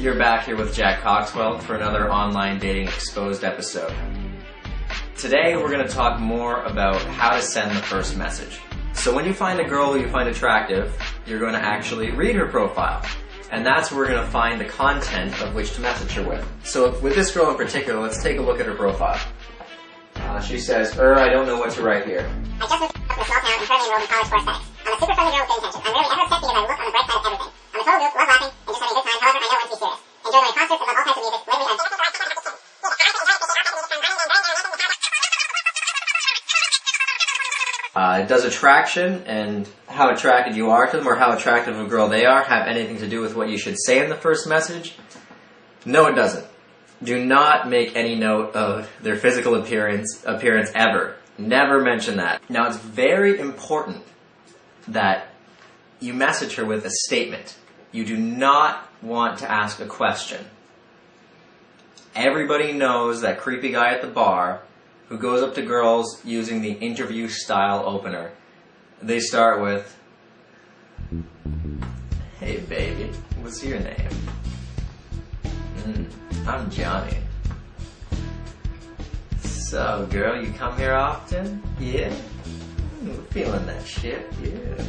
You're back here with Jack Coxwell for another Online Dating Exposed episode. Today we're going to talk more about how to send the first message. So when you find a girl who you find attractive, you're going to actually read her profile. And that's where we're going to find the content of which to message her with. So with this girl in particular, let's take a look at her profile. She says, I don't know what to write here. I just moved from a small town and currently enrolled in college for aesthetics. I'm a super friendly girl with good intentions. I'm really ever upset because I look on the bright side of everything. I'm a total goof, love laughing, and just having a good time. However, I know when to be serious. Enjoy going concerts and love all kinds of music. Lately, does attraction and how attracted you are to them or how attractive of a girl they are have anything to do with what you should say in the first message? No, it doesn't. Do not make any note of their physical appearance ever. Never mention that. Now, it's very important that you message her with a statement. You do not want to ask a question. Everybody knows that creepy guy at the bar who goes up to girls using the interview style opener. They start with, "Hey baby, what's your name?" "I'm Johnny." "So girl, you come here often?" "Yeah." "Feeling that shit?" "Yeah."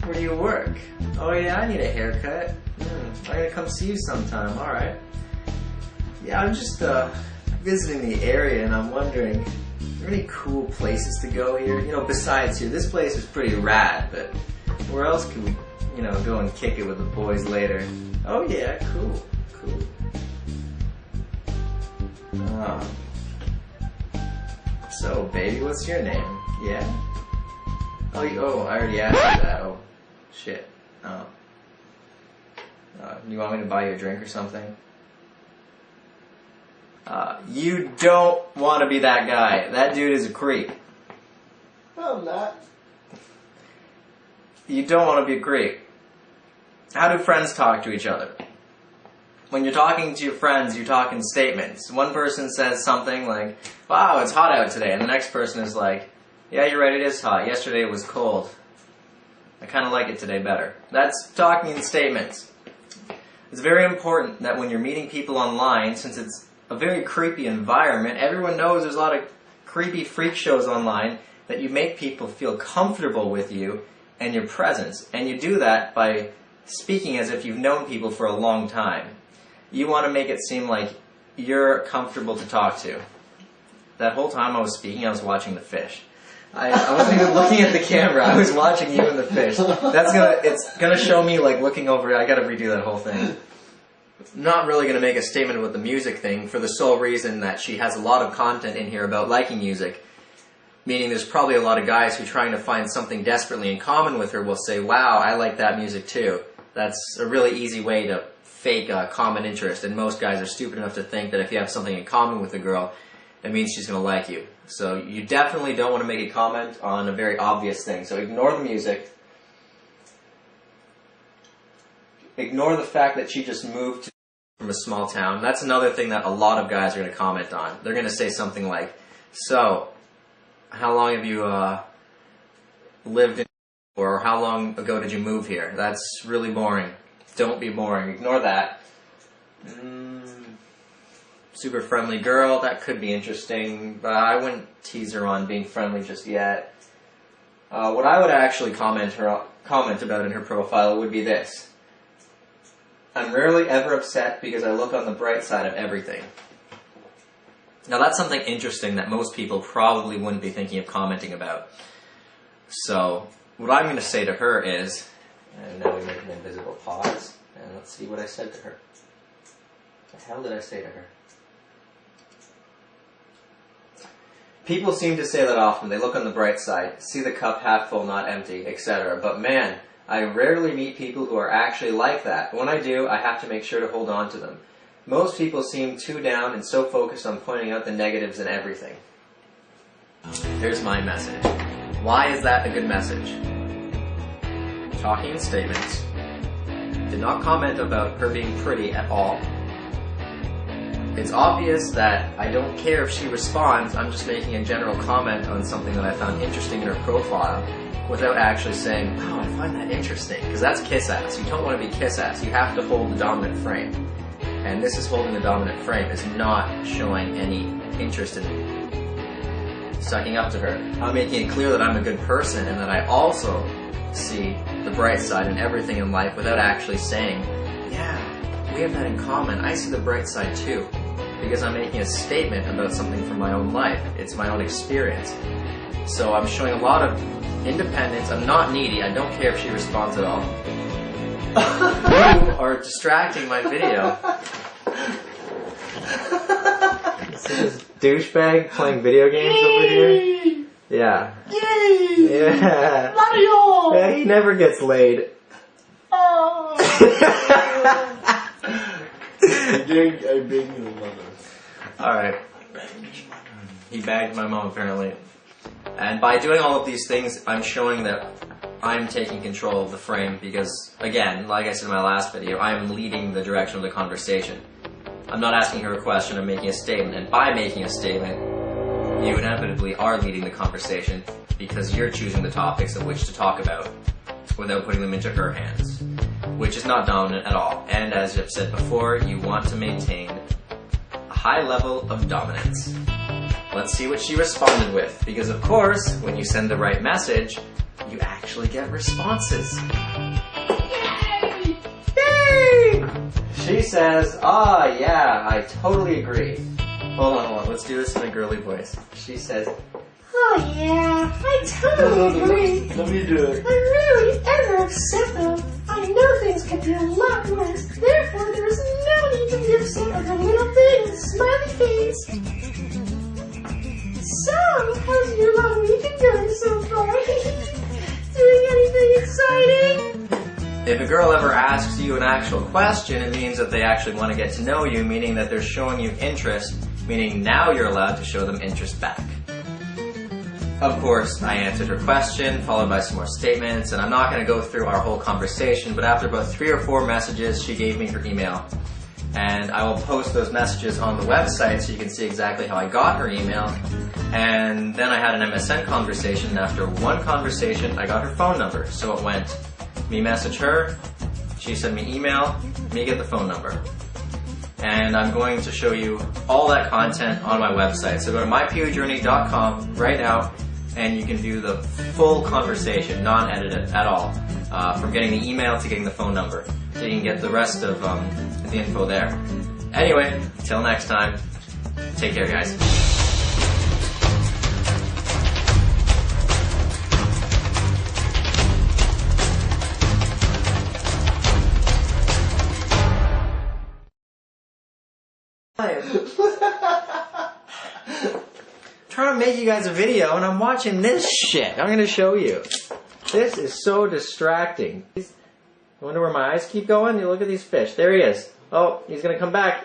"Where do you work?" "Oh yeah, I need a haircut." "I'm gonna come see you sometime." "Alright." "Yeah, I'm just visiting the area and I'm wondering, are there any cool places to go here? You know, besides here, this place is pretty rad, but where else can we, go and kick it with the boys later?" "Oh yeah, cool. So baby, what's your name?" "Yeah." Oh, I already asked you that. Oh, shit. You want me to buy you a drink or something? You don't want to be that guy. That dude is a creep. No, I'm not. You don't want to be a creep. How do friends talk to each other? When you're talking to your friends, you talk in statements. One person says something like, "Wow, it's hot out today," and the next person is like, "Yeah, you're right, it is hot. Yesterday it was cold. I kind of like it today better." That's talking in statements. It's very important that when you're meeting people online, since it's a very creepy environment, everyone knows there's a lot of creepy freak shows online, that you make people feel comfortable with you and your presence. And you do that by speaking as if you've known people for a long time. You want to make it seem like you're comfortable to talk to. That whole time I was speaking, I was watching the fish. I wasn't even looking at the camera. I was watching you and the fish. It's gonna show me like looking over. I gotta redo that whole thing. Not really gonna make a statement about the music thing for the sole reason that she has a lot of content in here about liking music. Meaning there's probably a lot of guys who trying to find something desperately in common with her will say, "Wow, I like that music too." That's a really easy way to fake a common interest, and most guys are stupid enough to think that if you have something in common with a girl, it means she's going to like you. So you definitely don't want to make a comment on a very obvious thing. So ignore the music. Ignore the fact that she just moved from a small town. That's another thing that a lot of guys are going to comment on. They're going to say something like, "So, how long have you lived in, or how long ago did you move here?" That's really boring. Don't be boring. Ignore that. Super friendly girl. That could be interesting, but I wouldn't tease her on being friendly just yet. What I would actually comment about in her profile would be this: "I'm rarely ever upset because I look on the bright side of everything." Now that's something interesting that most people probably wouldn't be thinking of commenting about. So what I'm going to say to her is, and now we make an invisible pause, and let's see what I said to her. What the hell did I say to her? "People seem to say that often. They look on the bright side, see the cup half full, not empty, etc. But man, I rarely meet people who are actually like that. When I do, I have to make sure to hold on to them. Most people seem too down and so focused on pointing out the negatives in everything." Here's my message. Why is that a good message? Talking in statements. Did not comment about her being pretty at all. It's obvious that I don't care if she responds. I'm just making a general comment on something that I found interesting in her profile. without actually saying, "Oh, I find that interesting," because that's kiss ass. You don't want to be kiss ass. You have to hold the dominant frame, and this is holding the dominant frame is not showing any interest in sucking up to her. I'm making it clear that I'm a good person and that I also see the bright side in everything in life without actually saying, "Yeah, we have that in common. I see the bright side too," because I'm making a statement about something from my own life. It's my own experience. So I'm showing a lot of independence. I'm not needy. I don't care if she responds at all. You are distracting my video. See this douchebag playing video games over here? Yeah. Yay! Yeah. Mario! Yeah, he never gets laid. Oh. I beg your mother. Alright. He bagged my mom apparently. And by doing all of these things, I'm showing that I'm taking control of the frame because, again, like I said in my last video, I'm leading the direction of the conversation. I'm not asking her a question, I'm making a statement. And by making a statement, you inevitably are leading the conversation because you're choosing the topics of which to talk about without putting them into her hands, which is not dominant at all. And as I've said before, you want to maintain a high level of dominance. Let's see what she responded with, because of course, when you send the right message, you actually get responses. Yay! Yay! She says, yeah, I totally agree. Hold on, let's do this in a girly voice. She says, "Oh yeah, I totally agree. Let me do it. I'm really ever upset though. I know things could be a lot worse. Therefore, there is no need to be upset over a little thing with a smiley face. So, how's your long weekend going so far? Doing anything exciting?" if a girl ever asks you an actual question, it means that they actually want to get to know you, meaning that they're showing you interest, meaning now you're allowed to show them interest back. Of course, I answered her question, followed by some more statements, and I'm not going to go through our whole conversation, but after about 3 or 4 messages, she gave me her email. And I will post those messages on the website so you can see exactly how I got her email. And then I had an MSN conversation, and after one conversation, I got her phone number. So it went, me message her, she sent me email, me get the phone number. And I'm going to show you all that content on my website. So go to mypewjourney.com right now, and you can view the full conversation, non-edited at all, from getting the email to getting the phone number. So you can get the rest of the info there. Anyway, till next time, take care, guys. Trying to make you guys a video and I'm watching this shit. I'm gonna show you. This is so distracting. I wonder where my eyes keep going. You look at these fish. There he is. Oh, he's gonna come back.